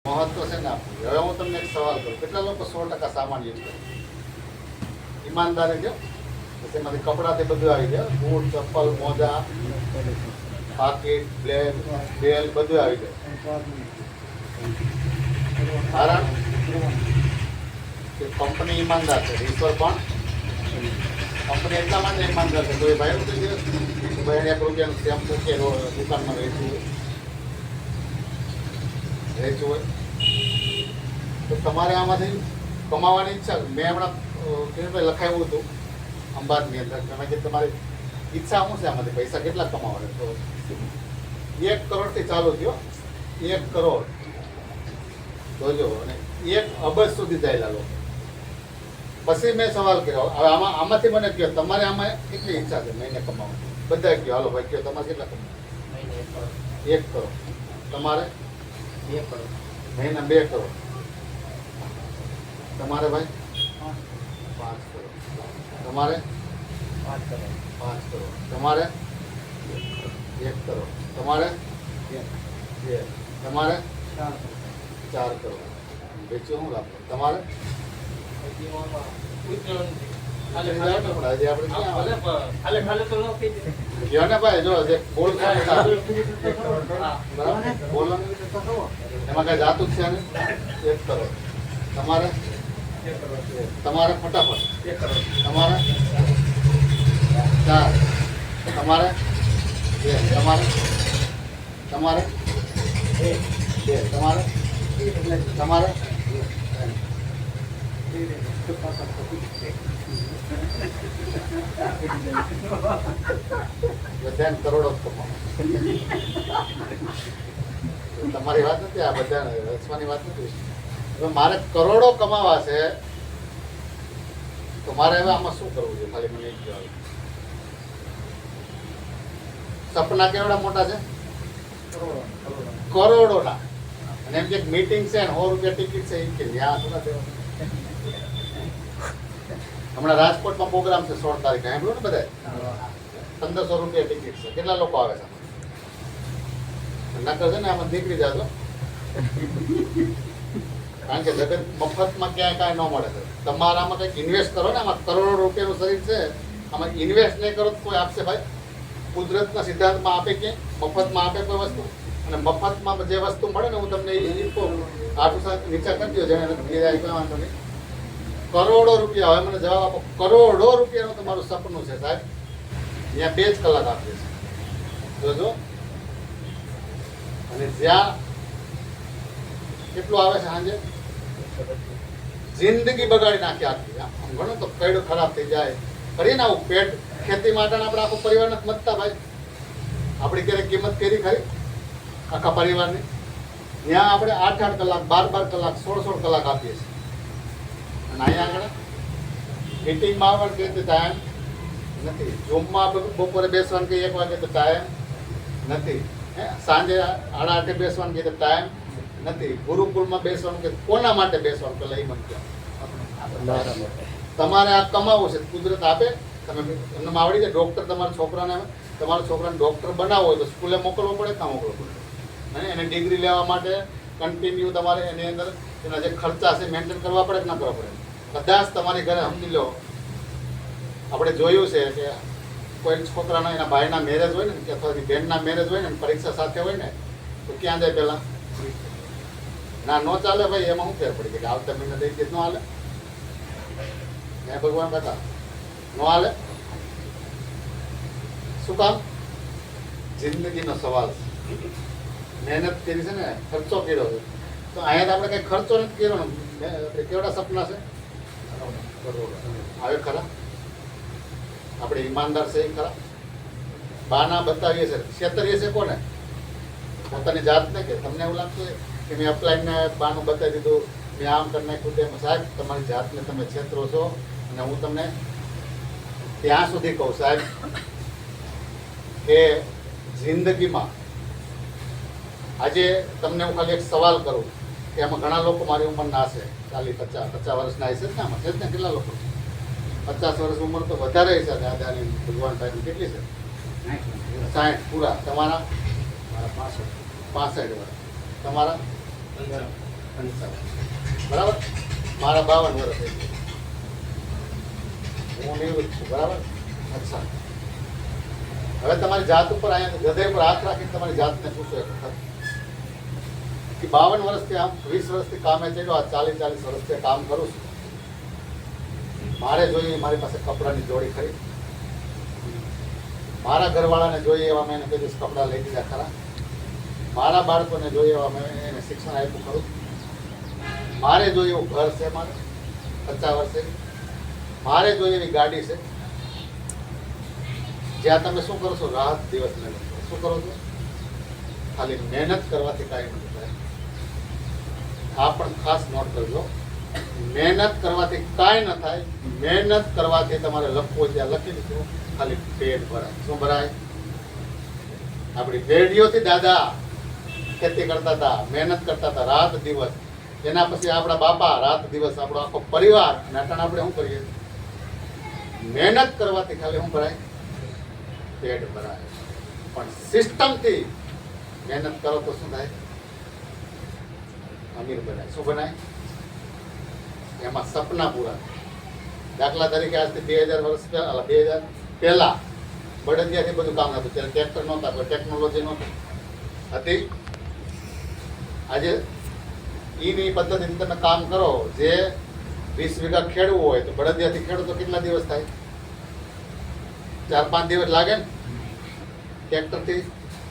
મહત્વ છે ને આપણું. હવે હું તમને એક સવાલ કરું, કેટલા લોકો 100% સામાન યુઝ કરે? ઈમાનદારી જો પછી એમાંથી કપડાથી બધું આવી જાય, બૂટ, ચપ્પલ, મોજા, પાકીટ, બેલ બધું આવી જાય. કારણ કે કંપની ઈમાનદાર છે, ઈશ્વર પણ કંપની એટલા માટે ઈમાનદાર છે. કોઈ ભાઈ કોઈ દિવસ ભાઈ 1 રૂપિયાનું શેમ્પુ કે દુકાનમાં વેચવું હોય તો તમારે આમાંથી કમાવાની ઈચ્છા. મેં હમણાં કિરણભાઈ લખાવ્યું હતું અંબાદની અંદર, તમે કે તમારી ઈચ્છા શું છે આમાંથી પૈસા કેટલા કમાવાના? તો 1 કરોડથી ચાલુ થયો, 1 કરોડ જોજો, અને 1 અબજ સુધી ચાલ્યા લોકો. પછી મેં સવાલ કર્યો, હવે આમાંથી મને કહો તમારે આમાં કેટલી ઈચ્છા છે મહિને કમાવાની? બધા કહો હાલો ભાઈ કહો તમારે કેટલા કમાવા? 1 કરોડ. તમારે 2 કરોડ મહિના, 2 કરોડ. તમારે ભાઈ 5 કરોડ. તમારે 5 કરોડ. તમારે 1 કરોડ. તમારે 2. તમારે 4 કરોડ. વેચ્યું શું લાભ? તમારે ભાઈ જો બોલ બોલો એમાં કઈ જાતું છે ને? 1 કરોડ. તમારે ફટાફટ તમારે 4. તમારે 2. તમારે 2. તમારે બધા કરોડો તમારી વાત નથી, આ બધા રચવાની વાત નથી. હવે મારે કરોડો કમાવા છે તો મારે હવે આમાં શું કરવું છે? ખાલી મને એક જવાબ. સપના કેવડા મોટા છે? કરોડોના. અને એમ કે મીટિંગ છે ને 100 રૂપિયા ટિકિટ છે એ કે ત્યાં થોડા દેવા. હમણાં રાજકોટમાં પ્રોગ્રામ છે 16 તારીખે, સાંભળ્યું ને બધા? 1500 રૂપિયા ટિકિટ છે. કેટલા લોકો આવે છે? નકર છે ને આમાં નીકળી જાજો, કારણ કે જગત મફતમાં ક્યાંય કાંઈ ન મળે છે. તમારામાં કંઈક ઇન્વેસ્ટ કરો ને. આમાં કરોડો રૂપિયાનું શરીર છે, આમાં ઇન્વેસ્ટ નહીં કરો તો કોઈ આપશે ભાઈ? કુદરતના સિદ્ધાંતમાં આપે કે મફતમાં આપે કોઈ વસ્તુ? અને મફતમાં જે વસ્તુ મળે ને હું તમને એ આટલું નીચા કરી દો, જેને ભૂલી જાય કોઈ વાંધો નહીં. કરોડો રૂપિયા. હવે મને જવાબ આપો, કરોડો રૂપિયાનું તમારું સપનું છે સાહેબ, ત્યાં 2 જ કલાક આપીએ છે જોજો. અને જ્યાં કેટલું આવે છે સાંજે, જિંદગી બગાડી નાખી આખી. આમ ઘણું તો પેડ ખરાબ થઈ જાય. કરીએ ને આવું પેટ ખેતી માટે આપણે આખો પરિવાર નથી મતતા ભાઈ. આપણી ક્યારેક કિંમત કરી ખરી આખા પરિવારની? ત્યાં આપણે 8-8 કલાક, 12-12 કલાક, 16-16 કલાક આપીએ છીએ. અને અહીંયા આગળ મીટિંગમાં આવવાનું કે ટાઈમ નથી, ઝૂમમાં બપોરે બેસવાનું કે 1 વાગે તો ટાઈમ નથી, સાંજે 8:30 બેસવાનું કે ટાઈમ નથી, ગુરુકુળમાં બેસવાનું કે કોના માટે બેસવાનું પેલા એ મને કહો. તમારે આ કમાવું છે, કુદરત આપે. તમે એમને આવડી જાય. ડૉક્ટર તમારા છોકરાને ડૉક્ટર બનાવવો હોય તો સ્કૂલે મોકલવો પડે, કાં મોકલવો પડે? અને એને ડિગ્રી લેવા માટે કન્ટિન્યુ તમારે એની અંદર એના જે ખર્ચા છે મેન્ટેન કરવા પડે કે ના કરવા પડે? કદાચ તમારી ઘરે સમજી લો, આપણે જોયું છે કે કોઈ છોકરાના એના ભાઈના મેરેજ હોય ને કે અથવા બહેનના મેરેજ હોય ને, પરીક્ષા સાથે હોય ને, તો ક્યાં જાય પહેલાં? ના, નો ચાલે ભાઈ. એમાં શું ફેર પડી ગઈ કે આવતા મહિને દઈ દે, નો હાલે? હે ભગવાન બતા, નો હાલે. શું કામ? જિંદગીનો સવાલ છે. મહેનત કરી છે ને, ખર્ચો કર્યો છે. તો અહીંયા તો આપણે કંઈ ખર્ચો નથી કર્યો ને. કેવડા સપના છે? આવે ખરા? આપણે ઈમાનદાર છે એ ખરા? બાના બતાવીએ છે, છેતરીએ છે કોને? પોતાની જાતને. કે તમને એવું લાગતું હોય કે મેં અપ્લાયને બાનું બતાવી દીધું, મેં આમ કરી નાખ્યું તેમ? સાહેબ, તમારી જાતને તમે છેતરો છો. અને હું તમને ત્યાં સુધી કહું સાહેબ કે જિંદગીમાં આજે તમને હું ખાલી એક સવાલ કરું કે આમાં ઘણા લોકો મારી ઉંમરના હશે, 40-50 વર્ષના હશે જ ને? આમાં છે જ ને? કેટલા લોકો? 50 વર્ષ ઉંમર તો વધારે છે. દાદાની ભગવાન ભાઈની કેટલી છે? 60 પૂરા. તમારા 65 વર્ષ. તમારા 55 બરાબર? મારા 52 વર્ષ થઈ ગયા, હું નિવૃત્ત છું. બરાબર? અચ્છા, હવે તમારી જાત ઉપર અહીંયા હૃદય પર હાથ રાખીને તમારી જાતને પૂછો એક વખત કે 52 વર્ષથી આમ 20 વર્ષથી કામે ચડ્યો, આ 40 વર્ષથી કામ કરું છું. મારે જોઈએ મારી પાસે કપડાની જોડી ખરી? મારા ઘરવાળાને જોઈએ એવા મેં એને કોઈ દિવસ કપડાં લઈ દીધા ખરા? મારા બાળકોને જોઈએ એવા મેં એને શિક્ષણ આપ્યું ખરું? મારે જોઈએ એવું ઘર છે મારે 50 વર્ષે? મારે જોઈએ એવી ગાડી છે? જ્યાં તમે શું કરો છો? રાત દિવસ મહેનત કરો. શું કરો છો? ખાલી મહેનત કરવાથી કાંઈ નથી થાય. આ પણ ખાસ નોટ કરજો, મહેનત કરવાથી કાંઈ ન થાય. મહેનત કરવાથી તમારે લખવું ત્યાં લખી દીધું, ખાલી પેટ ભરાય. શું ભરાય? આપણી પેઢીઓથી દાદા ખેતી કરતા હતા, મહેનત કરતા હતા રાત દિવસ. એના પછી આપણા બાપા રાત દિવસ, આપણો આખો પરિવાર. અને અટાણે આપણે શું કરીએ? મહેનત કરવાથી ખાલી શું ભરાય? પેટ ભરાય. પણ સિસ્ટમથી મહેનત કરો તો શું થાય? અમીર બનાય. શું બનાય? એમાં સપના પૂરા. દાખલા તરીકે આજથી 2000 વર્ષ પહેલા, 2000 પહેલા બળદિયાથી બધું કામ હતું. ત્યારે ટ્રેક્ટર નહોતા, કોઈ ટેકનોલોજી નહોતી હતી. આજે ઈની પદ્ધતિથી તમે કામ કરો, જે 20 વીઘા ખેડવું હોય તો બળદિયાથી ખેડો તો કેટલા દિવસ થાય? 4-5 દિવસ લાગે ને? ટ્રેક્ટરથી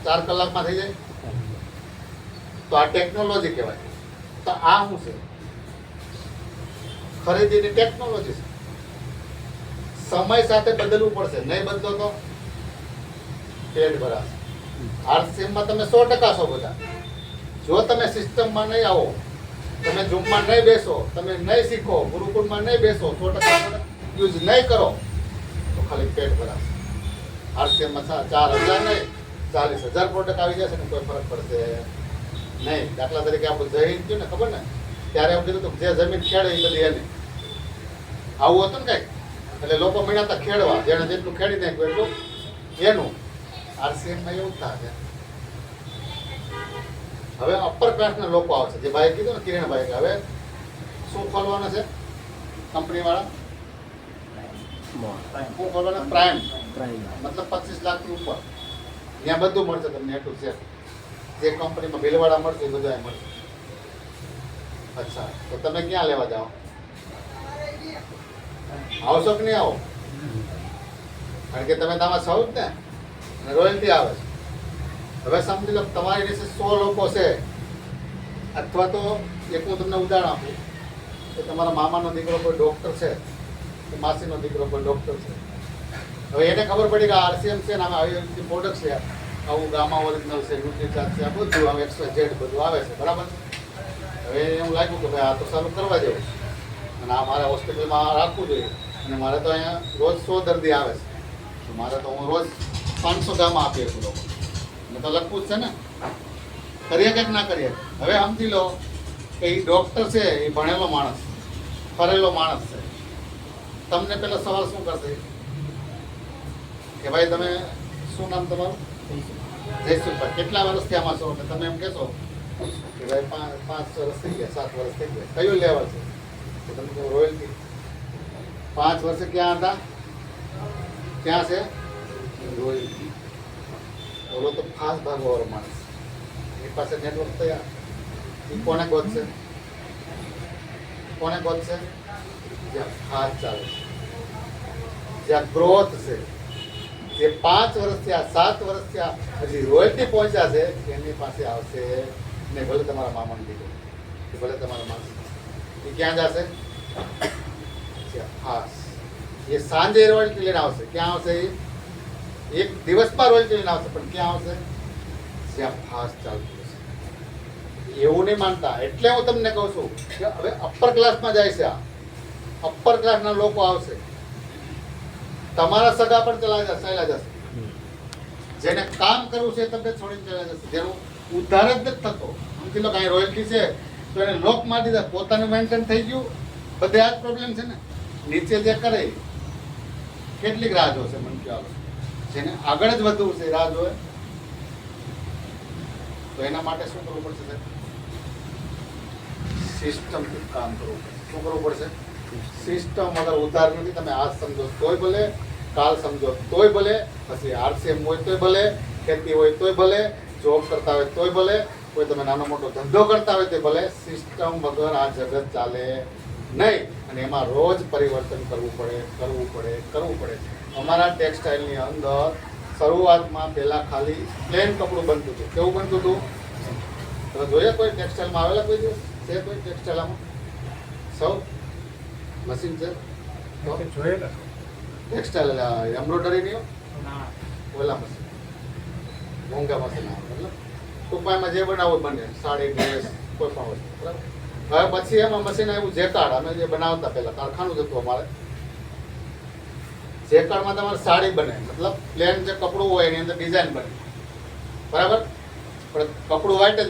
4 કલાકમાં થઈ જાય. તો આ ટેકનોલોજી કહેવાય. તો આ શું છે? ખરીદીની ટેકનોલોજી છે. સમય સાથે બદલવું પડશે, નહીં બદલો તો પેટ ભરાશે. આરસીએમમાં તમે 100% છો બધા. જો તમે સિસ્ટમમાં નહીં આવો, તમે ઝૂમમાં નહીં બેસો, તમે નહીં શીખો, ગુરુકુળમાં નહીં બેસો, 100% યુઝ નહીં કરો તો ખાલી પેટ ભરાશે. આરસીએમમાં 4000 નહીં 40,000 પ્રોડક્ટ આવી જશે ને કોઈ ફરક પડશે નહીં. દાખલા તરીકે આપણું જહીન થયું ને, ખબર ને, ત્યારે એમ કીધું હતું જે જમીન ખેડે એ બધી એની. આવું હતું ને કંઈક, એટલે લોકો મીણાતા ખેડવા, જેને જેટલું ખેડી નાખ્યું એટલું એનું. આરસીએમમાં એવું થાય. હવે અપર ક્લાસના લોકો આવશે, જે ભાઈ કીધું ને કિરણભાઈ, હવે શું ખોલવાનું છે કંપનીવાળા? શું ખોલવાના? પ્રાઇમ. મતલબ 25 લાખથી ઉપર. ત્યાં બધું મળશે તમને, એટલું છે. જે કંપનીમાં બિલવાળા મળશે એ બધા મળશે. અચ્છા, તો તમે ક્યાં લેવા જાઓ? આવશો કે નહીં આવો? કારણ કે તમે તમારા છો જ ને, અને રોયલ્ટી આવે છે. હવે સમજી લો તમારી નીચે 100 લોકો છે, અથવા તો એક હું તમને ઉદાહરણ આપું કે તમારા મામાનો દીકરો કોઈ ડૉક્ટર છે, કે માસીનો દીકરો કોઈ ડૉક્ટર છે. હવે એને ખબર પડી કે આરસીએમ છે ને આમાં આવી પ્રોડક્ટ છે, આવું ગામા ઓરિજિનલ છે, ન્યુટ્રીચાર્જ છે, આ બધું આવે, XYZ બધું આવે છે. બરાબર? હવે એવું લાગ્યું કે ભાઈ આ તો સારું કરવા જેવું અને આ મારે હોસ્પિટલમાં રાખવું જોઈએ. અને મારે તો અહીંયા રોજ 100 દર્દી આવે છે, તો મારે તો હું રોજ 500 ગામમાં આપી શકું લોકો. મેં તો લખવું જ છે ને. કરીએ કે ના કરીએ? હવે સમજી લો કે એ ડૉક્ટર છે, એ ભણેલો માણસ, ફરેલો માણસ છે. તમને પેલા સવાલ શું કરશે કે ભાઈ તમે શું નામ તમારું? જયસુખભાઈ. કેટલા વર્ષથી આમાં છો? એટલે તમે એમ કહેશો કે ભાઈ 5 વર્ષ થઈ ગયા, 7 વર્ષ થઈ ગયા. કયું લેવલ છે? તો તમે કહો રોયલ્ટી. 5 વર્ષે ક્યાં હતા? ક્યાં છે? રોયલ્ટી. ઓલો તો ફાસ્ટ ભાગવાવાળો માણસ, એની પાસે નેટવર્ક તૈયાર. એ કોને ગોતશે? કોને ગોતશે? જ્યાં ફાસ્ટ ચાલે છે, જ્યાં ગ્રોથ છે, જે 5 વર્ષથી આ 7 વર્ષથી આ હજી રોયલ્ટી પહોંચ્યા છે, એની પાસે આવશે ને. ભલે તમારા મામાને દીકરો, ભલે તમારા માણસ, એ ક્યાં જશે? ફાસ્ટ. એ સાંજે રોયલ્ટી લઈને આવશે. ક્યાં આવશે? એક દિવસમાં રોયલ્ટી લઈને આવશે, પણ ક્યાં આવશે? જ્યાં ફાસ્ટ ચાલતું હશે. એવું નહીં માનતા. એટલે હું તમને કહું છું કે હવે અપર ક્લાસમાં જાય છે. આ અપર ક્લાસના લોકો આવશે. તમારા સગા પણ ચાલ્યા જશે. જેને કામ કરવું છે તમને છોડીને ચાલ્યા જશે. જેનું ઉદ્ધાર જ નથી થતો. સમજી લો કાંઈ રોયલ્ટી છે તો એને લોક મારી દીધા, પોતાનું મેન્ટેન થઈ ગયું. બધે આ જ પ્રોબ્લેમ છે ને. નીચે જે કરે કેટલીક રાહ જોશે? મને ખ્યાલ જેને આગળ જ વધવું છે રાહ જોવે, તો એના માટે શું કરવું પડશે? સિસ્ટમથી કામ કરવું પડશે. શું કરવું પડશે? સિસ્ટમ વગર ઉધાર નથી. તમે આજ સમજો તોય ભલે, કાલ સમજો તોય ભલે, પછી આરસીએમ હોય તોય ભલે, ખેતી હોય તોય ભલે, જોબ કરતા હોય તોય ભલે, કોઈ તમે નાનો મોટો ધંધો કરતા હોય તો ભલે, સિસ્ટમ વગર આ જગત ચાલે નહીં. અને એમાં રોજ પરિવર્તન કરવું પડે. અમારા ટેક્સટાઇલની અંદર શરૂઆતમાં પહેલાં ખાલી પ્લેન કપડું બનતું હતું. કેવું બનતું હતું? તમે જોયા કોઈ ટેક્સટાઇલમાં આવેલા કોઈ દિવસ? છે કોઈ ટેક્સટાઇલમાં? સૌ મશીન છે તો જોયેલા ટેક્સટાઇલ એમ્બ્રોઇડરીની ના ઓલા મશીન, મોંઘા મશીન આવે. મતલબ ટૂંકમાં જે બનાવવું બને, સાડી, ડ્રેસ, કોઈ પણ વસ્તુ. બરાબર. હવે પછી એમાં મશીન આવ્યું જેકાર્ડ. અમે જે બનાવતા પહેલાં કારખાનું જ હતું અમારે. જેકાર્ડમાં તમારે સાડી બને, મતલબ પ્લેન જે કપડું હોય એની અંદર ડિઝાઇન બને. બરાબર. પણ કપડું વાઈટ જ